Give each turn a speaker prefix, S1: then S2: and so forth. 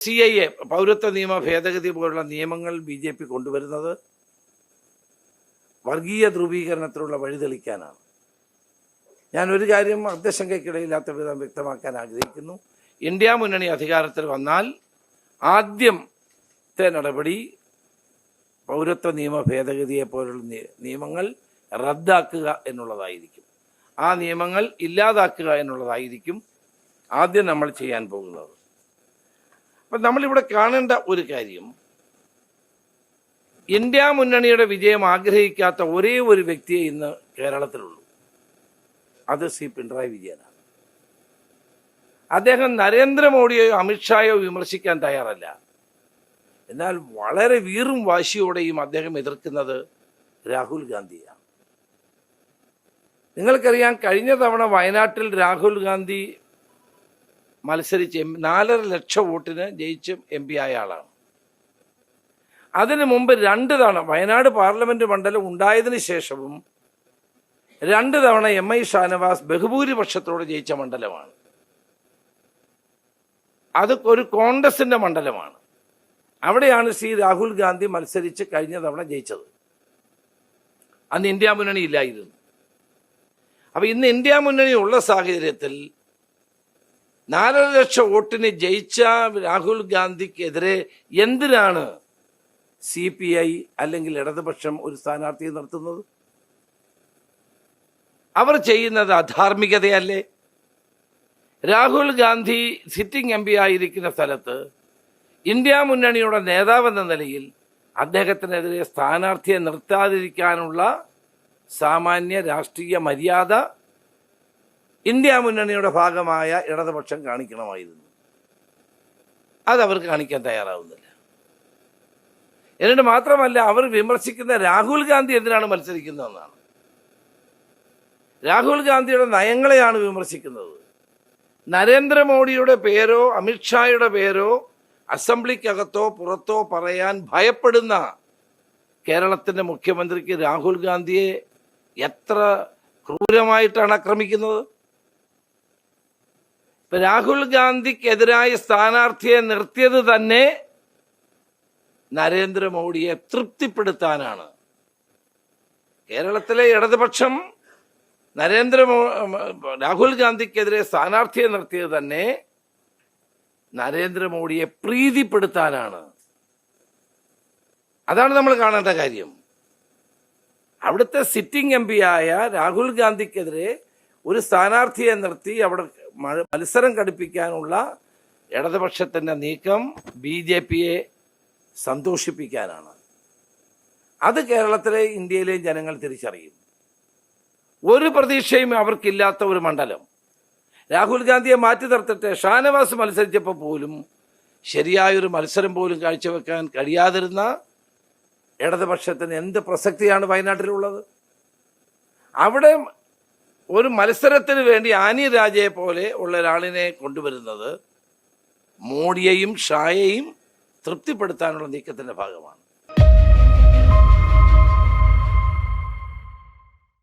S1: CIA പൗരത്വ നിയമ ഭേദഗതി പോലുള്ള നിയമങ്ങൾ BJP കൊണ്ടുവരുന്നത് വർഗീയ ധ്രുവീകരണത്തിനുള്ള വഴിതെളിക്കാനാണ്. ഞാൻ ഒരു കാര്യം അർദ്ധശങ്കയ്ക്കിടയില്ലാത്ത വിധം വ്യക്തമാക്കാൻ ആഗ്രഹിക്കുന്നു. ഇന്ത്യ മുന്നണി അധികാരത്തിൽ വന്നാൽ ആദ്യത്തെ നടപടി പൗരത്വ നിയമ ഭേദഗതിയെ പോലുള്ള നിയമങ്ങൾ റദ്ദാക്കുക എന്നുള്ളതായിരിക്കും. ആ നിയമങ്ങൾ ഇല്ലാതാക്കുക എന്നുള്ളതായിരിക്കും ആദ്യം നമ്മൾ ചെയ്യാൻ പോകുന്നത്. അപ്പം നമ്മളിവിടെ കാണേണ്ട ഒരു കാര്യം, ഇന്ത്യ മുന്നണിയുടെ വിജയം ആഗ്രഹിക്കാത്ത ഒരേ ഒരു വ്യക്തിയെ ഇന്ന് കേരളത്തിലുള്ളൂ. അത് പിണറായി വിജയനാണ്. അദ്ദേഹം നരേന്ദ്രമോദിയോ അമിത്ഷായോ വിമർശിക്കാൻ തയ്യാറല്ല. എന്നാൽ വളരെ വീറും വാശിയോടെയും അദ്ദേഹം എതിർക്കുന്നത് രാഹുൽ ഗാന്ധിയാണ്. നിങ്ങൾക്കറിയാം, കഴിഞ്ഞ തവണ വയനാട്ടിൽ രാഹുൽ ഗാന്ധി മത്സരിച്ച് 4.5 ലക്ഷം വോട്ടിന് ജയിച്ച് MP ആയ ആളാണ്. അതിനു മുമ്പ് 2 തവണ വയനാട് പാർലമെന്റ് മണ്ഡലം ഉണ്ടായതിനു ശേഷവും 2 തവണ MI ഷാനവാസ് ബഹുഭൂരിപക്ഷത്തോടെ ജയിച്ച മണ്ഡലമാണ്. അത് ഒരു കോൺഗ്രസിന്റെ മണ്ഡലമാണ്. അവിടെയാണ് രാഹുൽ ഗാന്ധി മത്സരിച്ച് കഴിഞ്ഞ തവണ ജയിച്ചത്. അന്ന് ഇന്ത്യ മുന്നണി ഇല്ലായിരുന്നു. അപ്പൊ ഇന്ന് ഇന്ത്യ മുന്നണി ഉള്ള സാഹചര്യത്തിൽ 4.5 ലക്ഷം വോട്ടിന് ജയിച്ച രാഹുൽ ഗാന്ധിക്കെതിരെ എന്തിനാണ് CPI അല്ലെങ്കിൽ ഇടതുപക്ഷം ഒരു സ്ഥാനാർത്ഥിയെ നിർത്തുന്നത്? അവർ ചെയ്യുന്നത് അധാർമികതയല്ലേ? രാഹുൽ ഗാന്ധി സിറ്റിംഗ് MP ആയിരിക്കുന്ന സ്ഥലത്ത് ഇന്ത്യ മുന്നണിയുടെ നേതാവെന്ന നിലയിൽ അദ്ദേഹത്തിനെതിരെ സ്ഥാനാർത്ഥിയെ നിർത്താതിരിക്കാനുള്ള സാമാന്യ രാഷ്ട്രീയ മര്യാദ ഇന്ത്യ മുന്നണിയുടെ ഭാഗമായ ഇടതുപക്ഷം കാണിക്കണമായിരുന്നു. അതവർ കാണിക്കാൻ തയ്യാറാവുന്നില്ല. എന്നിട്ട് മാത്രമല്ല, അവർ വിമർശിക്കുന്ന രാഹുൽ ഗാന്ധി എന്തിനാണ് മത്സരിക്കുന്നതെന്നാണ്. രാഹുൽ ഗാന്ധിയുടെ നയങ്ങളെയാണ് വിമർശിക്കുന്നത്. നരേന്ദ്രമോദിയുടെ പേരോ അമിത്ഷായുടെ പേരോ അസംബ്ലിക്കകത്തോ പുറത്തോ പറയാൻ ഭയപ്പെടുന്ന കേരളത്തിന്റെ മുഖ്യമന്ത്രിക്ക് രാഹുൽ ഗാന്ധിയെ എത്ര ക്രൂരമായിട്ടാണ് ആക്രമിക്കുന്നത്. രാഹുൽ ഗാന്ധിക്കെതിരായ സ്ഥാനാർത്ഥിയെ നിർത്തിയത് തന്നെ നരേന്ദ്രമോദിയെ തൃപ്തിപ്പെടുത്താനാണ്. കേരളത്തിലെ ഇടതുപക്ഷം രാഹുൽ ഗാന്ധിക്കെതിരെ സ്ഥാനാർത്ഥിയെ നിർത്തിയത് തന്നെ നരേന്ദ്രമോദിയെ പ്രീതിപ്പെടുത്താനാണ്. അതാണ് നമ്മൾ കാണേണ്ട കാര്യം. അവിടുത്തെ സിറ്റിംഗ് MP ആയ രാഹുൽ ഗാന്ധിക്കെതിരെ ഒരു സ്ഥാനാർത്ഥിയെ നിർത്തി അവിടെ മത്സരം ഘടിപ്പിക്കാനുള്ള ഇടതുപക്ഷത്തിന്റെ നീക്കം BJPയെ സന്തോഷിപ്പിക്കാനാണ്. അത് കേരളത്തിലെ ഇന്ത്യയിലെയും ജനങ്ങൾ തിരിച്ചറിയും. ഒരു പ്രതീക്ഷയും അവർക്കില്ലാത്ത ഒരു മണ്ഡലം. രാഹുൽ ഗാന്ധിയെ മാറ്റി നിർത്തിട്ട് ഷാനവാസ് മത്സരിച്ചപ്പോൾ പോലും ശരിയായൊരു മത്സരം പോലും കാഴ്ചവെക്കാൻ കഴിയാതിരുന്ന ഇടതുപക്ഷത്തിന് എന്ത് പ്രസക്തിയാണ് വയനാട്ടിലുള്ളത്? അവിടെ ഒരു മത്സരത്തിന് വേണ്ടി ആനി രാജയെ പോലെ ഉള്ള ഒരാളിനെ കൊണ്ടുവരുന്നത് മോഡിയെയും ഷായെയും തൃപ്തിപ്പെടുത്താനുള്ള നീക്കത്തിന്റെ ഭാഗമാണ്.